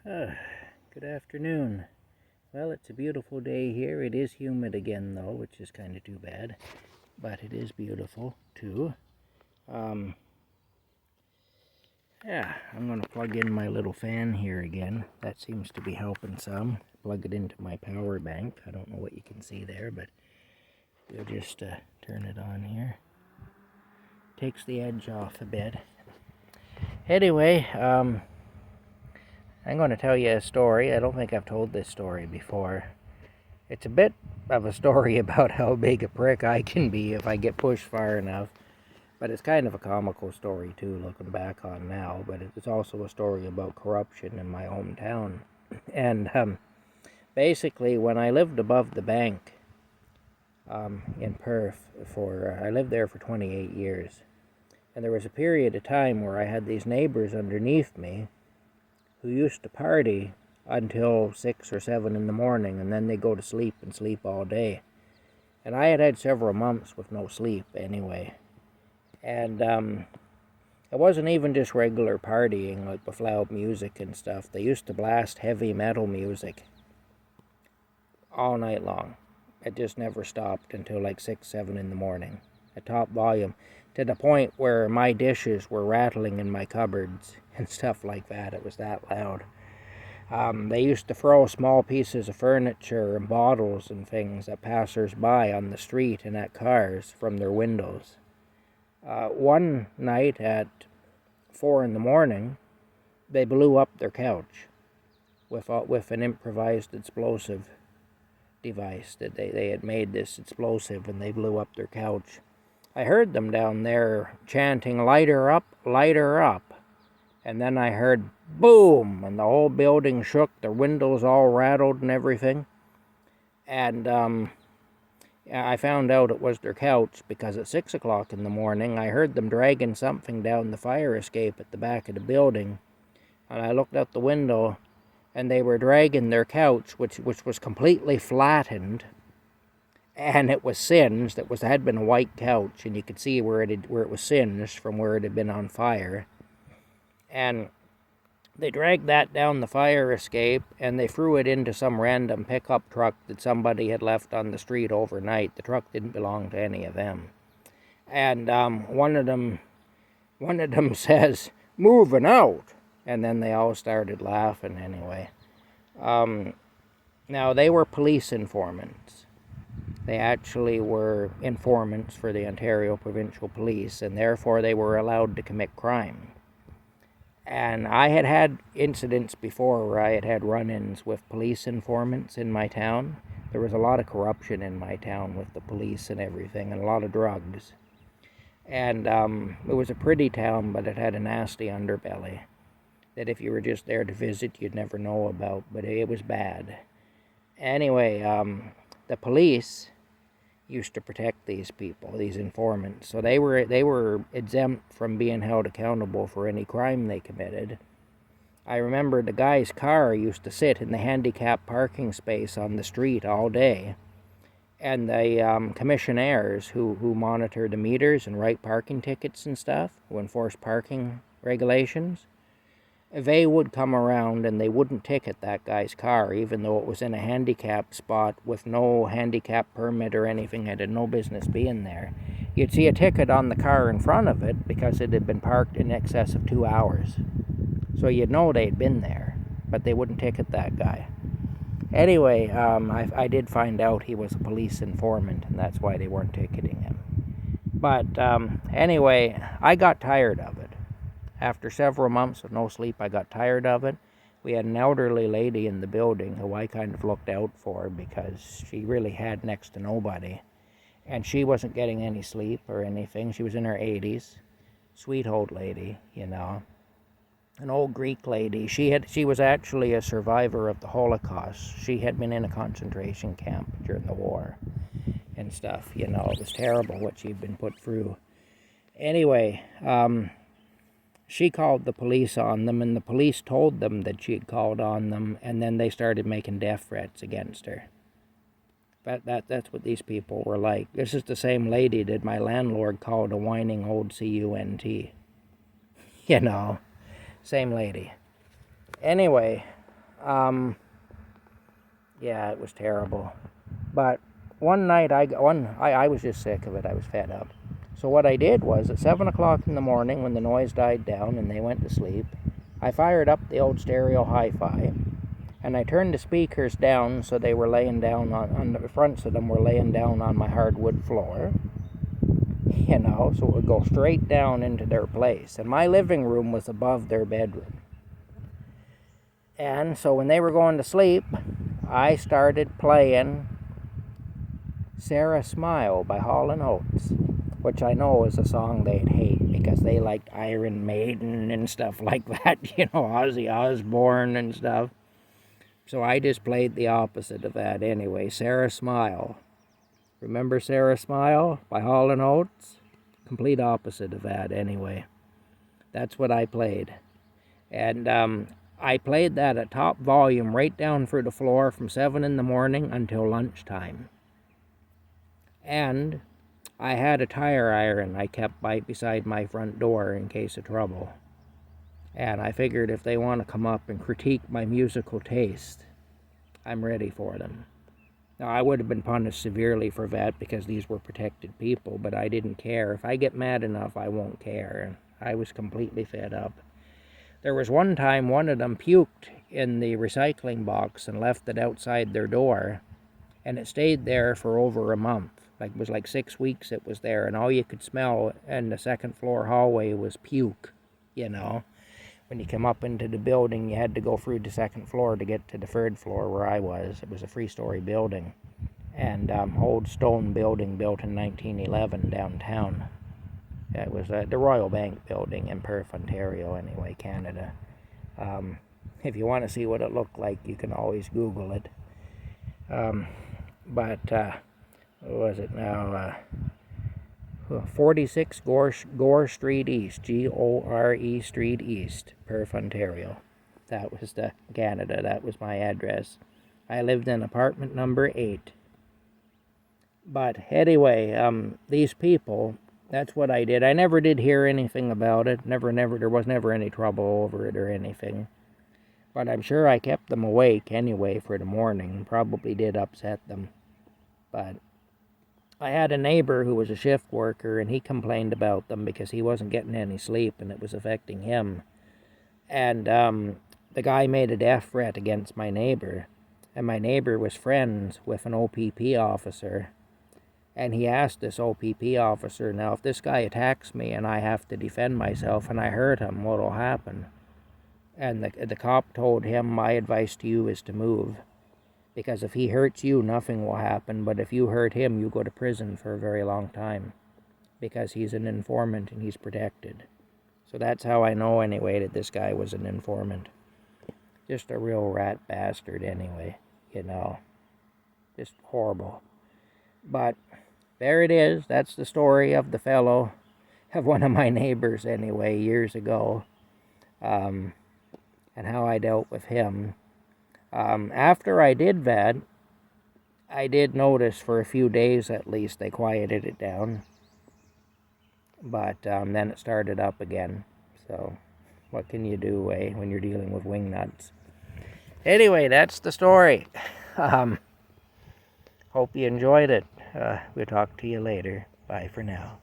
Good afternoon. Well, it's a beautiful day here. It is humid again, though, which is kind of too bad. But it is beautiful, too. Um, yeah, I'm going to plug in my little fan here again. That seems to be helping some. Plug it into my power bank. I don't know what you can see there, but we'll just turn it on here. Takes the edge off a bit. Anyway, I'm going to tell you a story. I don't think I've told this story before. It's a bit of a story about how big a prick I can be if I get pushed far enough. But it's kind of a comical story, too, looking back on now. But it's also a story about corruption in my hometown. And basically, when I lived above the bank in Perth, I lived there for 28 years. And there was a period of time where I had these neighbors underneath me who used to party until 6 or 7 in the morning, and then they go to sleep and sleep all day. And I had had several months with no sleep anyway. And it wasn't even just regular partying, like with loud music and stuff. They used to blast heavy metal music all night long. It just never stopped until like 6, 7 in the morning at top volume, to the point where my dishes were rattling in my cupboards and stuff like that. It was that loud. They used to throw small pieces of furniture and bottles and things at passers-by on the street and at cars from their windows. One night at 4 in the morning, they blew up their couch with an improvised explosive device. That they had made this explosive, and they blew up their couch. I heard them down there chanting, "Light her up, light her up." And then I heard boom, and the whole building shook, the windows all rattled and everything. And I found out it was their couch because at 6 o'clock in the morning, I heard them dragging something down the fire escape at the back of the building. And I looked out the window, and they were dragging their couch, which was completely flattened. And it was singed. It had been a white couch, and you could see where it was singed from where it had been on fire. And they dragged that down the fire escape, and they threw it into some random pickup truck that somebody had left on the street overnight. The truck didn't belong to any of them. And one of them says, "Moving out," and then they all started laughing anyway. Now, they were police informants. They actually were informants for the Ontario Provincial Police, and therefore they were allowed to commit crime. And I had had incidents before where I had had run-ins with police informants in my town. There was a lot of corruption in my town with the police and everything, and a lot of drugs. And it was a pretty town, but it had a nasty underbelly that if you were just there to visit, you'd never know about, but it was bad. Anyway, the police used to protect these people, these informants. So they were exempt from being held accountable for any crime they committed. I remember the guy's car used to sit in the handicapped parking space on the street all day. And the commissionaires who monitor the meters and write parking tickets and stuff, who enforce parking regulations, they would come around and they wouldn't ticket that guy's car, even though it was in a handicapped spot with no handicap permit or anything. It had no business being there. You'd see a ticket on the car in front of it because it had been parked in excess of 2 hours. So you'd know they'd been there, but they wouldn't ticket that guy. Anyway, I did find out he was a police informant, and that's why they weren't ticketing him. But anyway, I got tired of it. After several months of no sleep, I got tired of it. We had an elderly lady in the building who I kind of looked out for because she really had next to nobody. And she wasn't getting any sleep or anything. She was in her 80s. Sweet old lady, you know. An old Greek lady. She was actually a survivor of the Holocaust. She had been in a concentration camp during the war and stuff. You know, it was terrible what she'd been put through. Anyway, she called the police on them, and the police told them that she had called on them, and then they started making death threats against her. That's what these people were like. This is the same lady that my landlord called a whining old cunt. You know, same lady. Anyway, Yeah, it was terrible. But one night I was just sick of it. I was fed up. So what I did was at 7 o'clock in the morning when the noise died down and they went to sleep, I fired up the old stereo hi-fi and I turned the speakers down so they were laying down on the fronts of them were laying down on my hardwood floor. So it would go straight down into their place. And my living room was above their bedroom. And so when they were going to sleep, I started playing Sarah Smile by Hall & Oates, which I know is a song they'd hate because they liked Iron Maiden and stuff like that, Ozzy Osbourne and stuff. So I just played the opposite of that anyway, Sarah Smile. Remember Sarah Smile by Hall & Oates? Complete opposite of that anyway. That's what I played. And I played that at top volume right down through the floor from 7 in the morning until lunchtime. And I had a tire iron I kept beside my front door in case of trouble. And I figured if they want to come up and critique my musical taste, I'm ready for them. Now, I would have been punished severely for that because these were protected people, but I didn't care. If I get mad enough, I won't care. I was completely fed up. There was one time one of them puked in the recycling box and left it outside their door, and it stayed there for over a month. It was like 6 weeks it was there, and all you could smell in the second floor hallway was puke, When you come up into the building, you had to go through the second floor to get to the third floor where I was. It was a 3-story building, and old stone building built in 1911 downtown. It was the Royal Bank building in Perth, Ontario, anyway, Canada. If you want to see what it looked like, you can always Google it. What was it now? 46 Gore Street East, Gore Street East, Perth, Ontario. That was Canada. That was my address. I lived in apartment number 8. But anyway, these people, that's what I did. I never did hear anything about it. Never, there was never any trouble over it or anything. But I'm sure I kept them awake anyway for the morning. Probably did upset them. But I had a neighbor who was a shift worker, and he complained about them because he wasn't getting any sleep, and it was affecting him. And the guy made a death threat against my neighbor, and my neighbor was friends with an OPP officer. And he asked this OPP officer, now, if this guy attacks me and I have to defend myself and I hurt him, what'll happen? And the cop told him, my advice to you is to move. Because if he hurts you, nothing will happen. But if you hurt him, you go to prison for a very long time. Because he's an informant and he's protected. So that's how I know anyway that this guy was an informant. Just a real rat bastard anyway, Just horrible. But there it is. That's the story of the fellow, of one of my neighbors anyway, years ago. And how I dealt with him. After I did that, I did notice for a few days at least they quieted it down. But then it started up again. So what can you do when you're dealing with wingnuts? Anyway, that's the story. Hope you enjoyed it. We'll talk to you later. Bye for now.